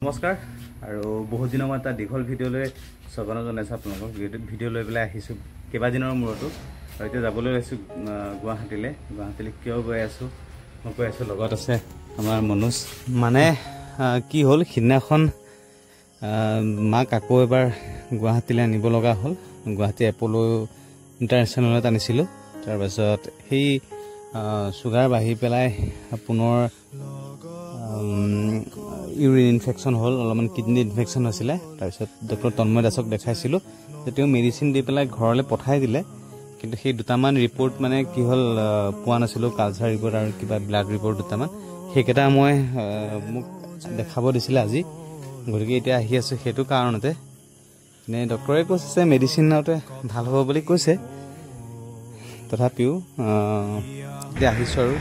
নমস্কাৰ আৰু বহুত দিনৰ মই এটা দীঘল ভিডিঅ'লৈ স্বাগতম জনাইছোঁ আপোনালোকক। ভিডিঅ' লৈ পেলাই আহিছোঁ কেইবাদিনৰ মূৰতো, আৰু এতিয়া যাবলৈ লৈছোঁ গুৱাহাটীলৈ। কিয় গৈ আছোঁ মই কৈ আছোঁ, লগত আছে আমাৰ মনোজ। মানে কি হ'ল, সিদিনাখন মাক আকৌ এবাৰ গুৱাহাটীলৈ আনিব লগা হ'ল। গুৱাহাটী এপ'ল' ইণ্টাৰনেশ্যনেলত আনিছিলোঁ। তাৰপাছত সেই চুগাৰ বাঢ়ি পেলাই পুনৰ ইউৰিন ইনফেকশ্যন হ'ল, অলপমান কিডনী ইনফেকশ্যন হৈছিলে। তাৰপিছত ডক্টৰ তন্ময় দাসক দেখাইছিলোঁ, তেওঁ মেডিচিন দি পেলাই ঘৰলৈ পঠাই দিলে। কিন্তু সেই দুটামান ৰিপৰ্ট মানে কি হ'ল, পোৱা নাছিলোঁ, কালচাৰ ৰিপৰ্ট আৰু কিবা ব্লাড ৰিপৰ্ট দুটামান। সেইকেইটা মই মোক দেখাব দিছিলে আজি, গতিকে এতিয়া আহি আছোঁ সেইটো কাৰণতে। নে ডক্টৰে কৈছে মেডিচিনতে ভাল হ'ব বুলি কৈছে, তথাপিও এতিয়া আহিছোঁ আৰু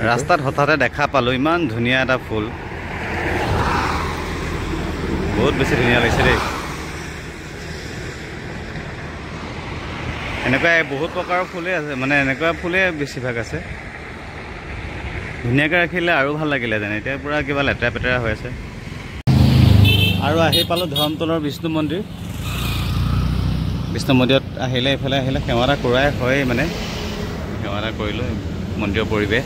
ৰাস্তাত হঠাতে দেখা পালোঁ ইমান ধুনীয়া এটা ফুল, বহুত বেছি ধুনীয়া লাগিছে দেই। এনেকুৱা বহুত প্ৰকাৰৰ ফুলেই আছে, মানে এনেকুৱা ফুলেই বেছিভাগ আছে। ধুনীয়াকৈ ৰাখিলে আৰু ভাল লাগিলে যেন, এতিয়া পূৰা কিবা লেতেৰা পেতেৰা হৈ আছে। আৰু আহি পালোঁ ধৰমতলৰ বিষ্ণু মন্দিৰ। বিষ্ণু মন্দিৰত আহিলে এইফালে আহিলে সেৱা এটা কৰাই হয়, মানে সেৱা এটা কৰিলোঁ। মন্দিৰৰ পৰিৱেশ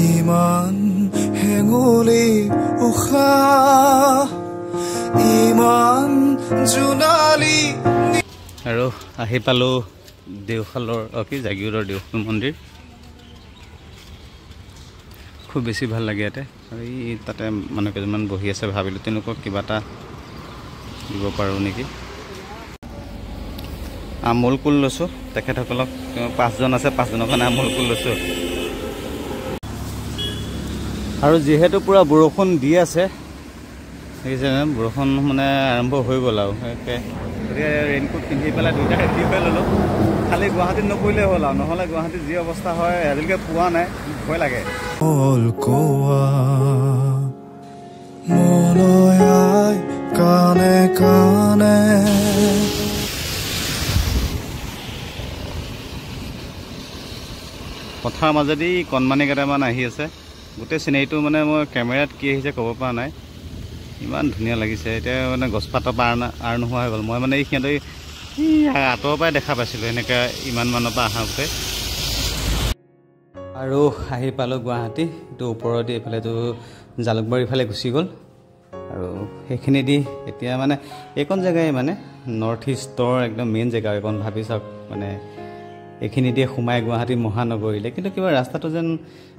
ইমান হেঙুলি উশাহ, ইমান জোনালী। আৰু আহি পালোঁ দেওশালৰ জাগিৰোডৰ দেওশাল মন্দিৰ। খুব বেছি ভাল লাগে ইয়াতে। আৰু এই তাতে মানুহ কেইজনমান বহি আছে, ভাবিলোঁ তেওঁলোকক কিবা এটা দিব পাৰোঁ নেকি। আমুল কুল লৈছোঁ তেখেতসকলক, 5জন আছে, 5জনৰ কাৰণে আমুল কুল লৈছোঁ। আৰু যিহেতু পূৰা বৰষুণ দি আছে, দেখিছেনে, বৰষুণ মানে আৰম্ভ হৈ গ'ল আৰু গতিকে ৰেইনকোট পিন্ধি পেলাই দুইটা ৰেডি হৈ ল'লোঁ। খালি গুৱাহাটীত নপৰিলে হ'ল আৰু, নহ'লে গুৱাহাটীত যি অৱস্থা হয় আজিলৈকে পোৱা নাই, ভয় লাগে। কানে কানে পথাৰৰ মাজেদি কণমানি কেইটামান আহি আছে। গোটেই চিনেৰীটো মানে মই কেমেৰাত কি আহিছে ক'ব পৰা নাই, ইমান ধুনীয়া লাগিছে। এতিয়া মানে গছপাতৰ পৰা আৰ নোহোৱা হৈ গ'ল। মই মানে এই সিহঁতে আঁতৰৰ পৰাই দেখা পাইছিলোঁ এনেকৈ ইমান মানৰ পৰা আহোঁতে। আৰু আহি পালোঁ গুৱাহাটী। এইটো ওপৰতে এইফালেতো জালুকবাৰীৰ ফালে গুচি গ'ল। আৰু সেইখিনি দি এতিয়া মানে এইকণ জেগাই মানে নৰ্থ ইষ্টৰ একদম মেইন জেগা। এইকণ ভাবি চাওক, মানে এইখিনি দিয়ে সোমাই গুৱাহাটী মহানগৰীলৈ। কিন্তু কিবা ৰাস্তাটো যেন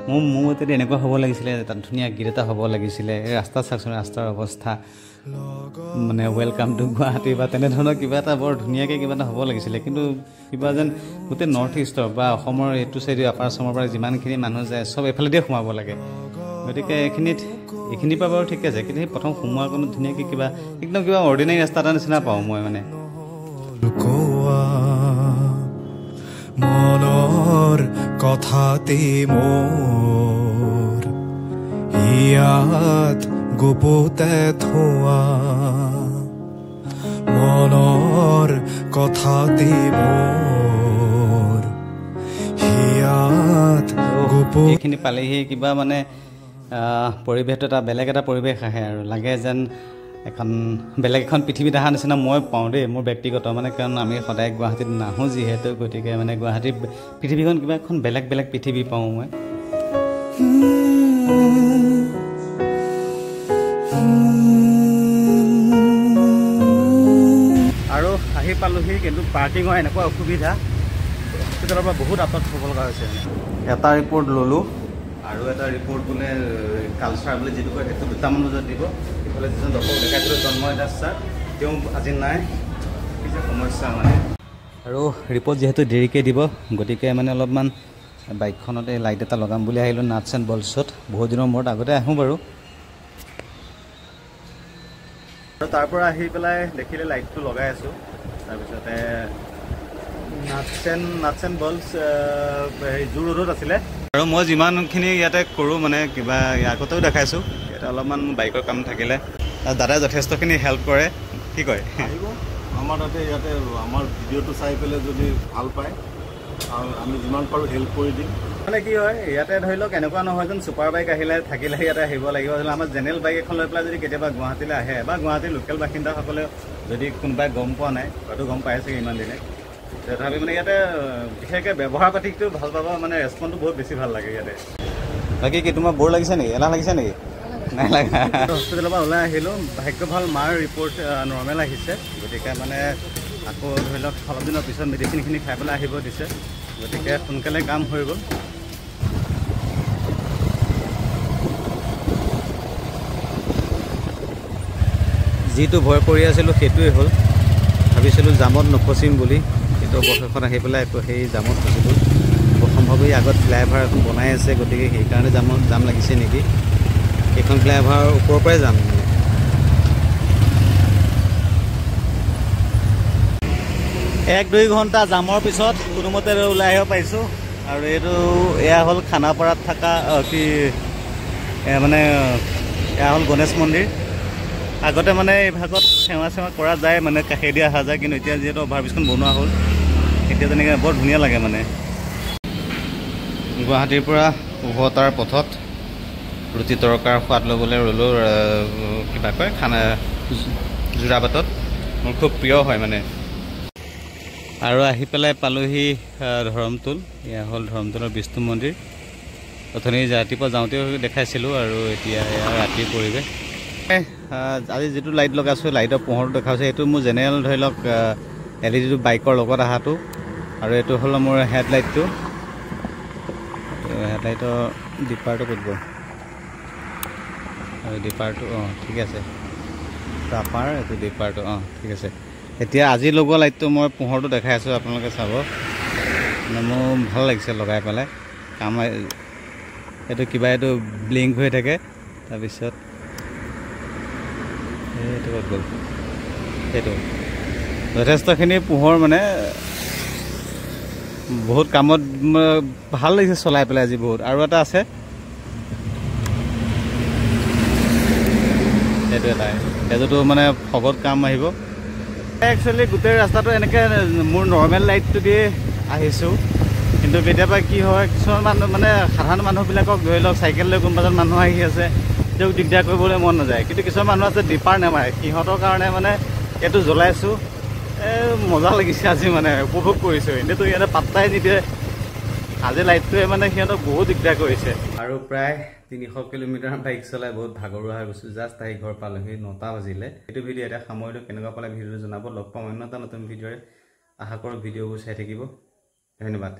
মোৰ মতেদি এনেকুৱা হ'ব লাগিছিলে, তাত ধুনীয়া গীত এটা হ'ব লাগিছিলে। এই ৰাস্তা চাওকচোন, ৰাস্তাৰ অৱস্থা, মানে ৱেলকাম টু গুৱাহাটী বা তেনেধৰণৰ কিবা এটা বৰ ধুনীয়াকৈ কিবা এটা হ'ব লাগিছিলে। কিন্তু কিবা যেন গোটেই নৰ্থ ইষ্টৰ বা অসমৰ এইটো চাইডে আপাৰ আচামৰ পৰা যিমানখিনি মানুহ যায় চব এইফালে দিয়ে সোমাব লাগে। গতিকে এইখিনিৰ পৰা বাৰু ঠিক আছে, কিন্তু সেই প্ৰথম সোমোৱাৰ কোনো ধুনীয়াকৈ কিবা একদম কিবা অৰ্ডিনাৰী ৰাস্তা এটা নিচিনা পাওঁ মই। মানে মনৰ কথাতে মোৰ ইয়াত গোপতে থোৱা, মনৰ কথাতে মোৰ ইয়াত এইখিনি পালেহি কিবা মানে পৰিৱেশটো এটা বেলেগ এটা পৰিৱেশ আহে আৰু লাগে যেন এখন বেলেগ এখন পৃথিৱীত অহা নিচিনা মই পাওঁ দেই, মোৰ ব্যক্তিগত মানে। কাৰণ আমি সদায় গুৱাহাটীত নাহোঁ যিহেতু, গতিকে মানে গুৱাহাটীৰ পৃথিৱীখন কিবা এখন বেলেগ বেলেগ পৃথিৱী পাওঁ মই। আৰু আহি পালোহি, কিন্তু পাৰ্কিঙৰ এনেকুৱা অসুবিধা, হস্পিটেলৰ পৰা বহুত আঁতৰত থ'ব লগা হৈছে। এটা ৰিপৰ্ট ল'লোঁ, আৰু এটা ৰিপৰ্ট বোলে কালচাৰ বুলি যিটো কয় সেইটো 2টামান বজাত দিব। ইফালে যিজন ডক্টৰক দেখাইছিলোঁ তন্ময় দাস ছাৰ, তেওঁ আজি নাই, কি যে সমস্যা মানে। আৰু ৰিপৰ্ট যিহেতু দেৰিকৈ দিব, গতিকে মানে অলপমান বাইকখনতে লাইট এটা লগাম বুলি আহিলোঁ নাটছ এণ্ড বল্ছত। বহুত দিনৰ মূৰত, আগতে আহোঁ বাৰু। আৰু তাৰ পৰা আহি পেলাই দেখিলে লাইটটো লগাই আছোঁ। তাৰপিছতে নাটছ এণ্ড বল্ছ জু ৰোডত আছিলে। আৰু মই যিমানখিনি ইয়াতে কৰোঁ মানে কিবা আগতেও দেখাইছোঁ, ইয়াতে অলপমান বাইকৰ কাম থাকিলে দাদাই যথেষ্টখিনি হেল্প কৰে। কি কয়, আহিব আমাৰ তাতে, ইয়াতে আমাৰ ভিডিঅ'টো চাই পেলাই যদি ভাল পায়, আমি যিমান পাৰোঁ হেল্প কৰি দিম। মানে কি হয় ইয়াতে ধৰি লওক এনেকুৱা নহয় যেন ছুপাৰ বাইক আহিলে থাকিলে ইয়াতে আহিব লাগিব আমাৰ জেনেৰেল বাইক এখন লৈ পেলাই যদি কেতিয়াবা গুৱাহাটীলৈ আহে বা গুৱাহাটীৰ লোকেল বাসিন্দাসকলে যদি কোনোবাই গম পোৱা নাই হয়তো গম পাই চাগে ইমান দিনে তথাপি মানে ইয়াতে বিশেষকৈ ব্যৱহাৰ পাতিটো ভাল পাব মানে ৰেচপন্সটো বহুত বেছি ভাল লাগে ইয়াতে বাকী কি তোমাৰ বৰ লাগিছে নেকি এলাহ লাগিছে নেকি নাই লাগা হস্পিটেলৰ পৰা ওলাই আহিলোঁ ভাগ্য ভাল মাৰ ৰিপৰ্ট নৰ্মেল আহিছে গতিকে মানে আকৌ ধৰি লওক অলপ দিনৰ পিছত মেডিচিনখিনি খাই পেলাই আহিব দিছে গতিকে সোনকালে কাম হৈ গ'ল যিটো ভয় কৰি আছিলোঁ সেইটোৱে হ'ল ভাবিছিলোঁ জামত নফচিম বুলি কিন্তু অৱশেষত আহি পেলাই আকৌ সেই জামত ফচিলোঁ সম্ভৱেই আগত ফ্লাইঅভাৰ এখন বনাই আছে গতিকে সেইকাৰণে জাম লাগিছে নেকি এইখন ফ্লাইঅভাৰৰ ওপৰৰ পৰাই যাম মানে 1-2 ঘণ্টা জামৰ পিছত কোনোমতে ওলাই আহিব পাৰিছোঁ আৰু এয়া হ'ল খানাপাৰাত থকা কি মানে এয়া হ'ল গণেশ মন্দিৰ আগতে মানে এই ভাগত সেৱা কৰা যায় মানে কাষেদি অহা যায় কিন্তু এতিয়া যিহেতু অভাৰব্ৰিজখন বনোৱা হ'ল এতিয়া তেনেকৈ বৰ ধুনীয়া লাগে মানে গুৱাহাটীৰ পৰা উভতাৰ পথত ৰুটি তৰকাৰ সোৱাদ ল'বলৈ ৰ'লোঁ কিবা কয় খানা যোৰাবাটত মোৰ খুব প্ৰিয় হয় মানে আৰু আহি পেলাই পালোহি ধৰমটোল এয়া হ'ল ধৰমটোলৰ বিষ্ণু মন্দিৰ অথনি ৰাতিপুৱা যাওঁতেও দেখাইছিলোঁ আৰু এতিয়া এয়া ৰাতিৰ পৰিৱেশ আজি যিটো লাইট লগাইছোঁ লাইটৰ পোহৰটো দেখাইছে এইটো মোৰ জেনেৰেল ধৰি লওক LED বাইকৰ লগত অহাটো আৰু এইটো হ'ল মোৰ হেডলাইটটো হেডলাইটৰ ডিপাৰটো ক'ত গ'ল আৰু ডিপাৰটো ঠিক আছে টাপাৰ এইটো ডিপাৰটো ঠিক আছে এতিয়া আজি লগোৱা লাইটটো মই পোহৰটো দেখাই আছোঁ আপোনালোকে চাব মানে মোৰ ভাল লাগিছে লগাই পেলাই কাম এইটো কিবা এইটো ব্লিংক হৈ থাকে তাৰপিছত এইটো ক'ত গ'ল সেইটো যথেষ্টখিনি পোহৰ মানে বহুত কামত ভাল লাগিছে চলাই পেলাই আজি বহুত আৰু এটা আছে সেইটো এটা সেইটোতো মানে ফগত কাম আহিব একচুৱেলি গোটেই ৰাস্তাটো এনেকৈ মোৰ নৰ্মেল লাইটটো দিয়ে আহিছোঁ কিন্তু কেতিয়াবা কি হয় কিছুমান মানুহ মানে সাধাৰণ মানুহবিলাকক ধৰি লওক চাইকেল লৈ কোনোবাজন মানুহ আহি আছে তেওঁক দিগদাৰ কৰিবলৈ মন নাযায় কিন্তু কিছুমান মানুহ আছে ডিপাৰ নেমাৰে সিহঁতৰ কাৰণে মানে এইটো জ্বলাইছোঁ মজা লাগিছে আজি মানে উপভোগ কৰিছোঁ এনেইতো ইয়াতে পাত্তাই নিদিয়ে আজি লাইটটোৱে মানে সিহঁতক বহুত দিগদাৰ কৰিছে আৰু প্ৰায় 300 কিলোমিটাৰ বাইক চলাই বহুত ভাগৰুৱা হৈ গৈছোঁ জাষ্ট আহি ঘৰ পালোহি 9টা বাজিলে এইটো ভিডিঅ' এটা সামৰিলোঁ কেনেকুৱা পালে ভিডিঅ'টো জনাব লগ পাম অন্য এটা নতুন ভিডিঅ'ৰে আশা কৰোঁ ভিডিঅ'বোৰ চাই থাকিব ধন্যবাদ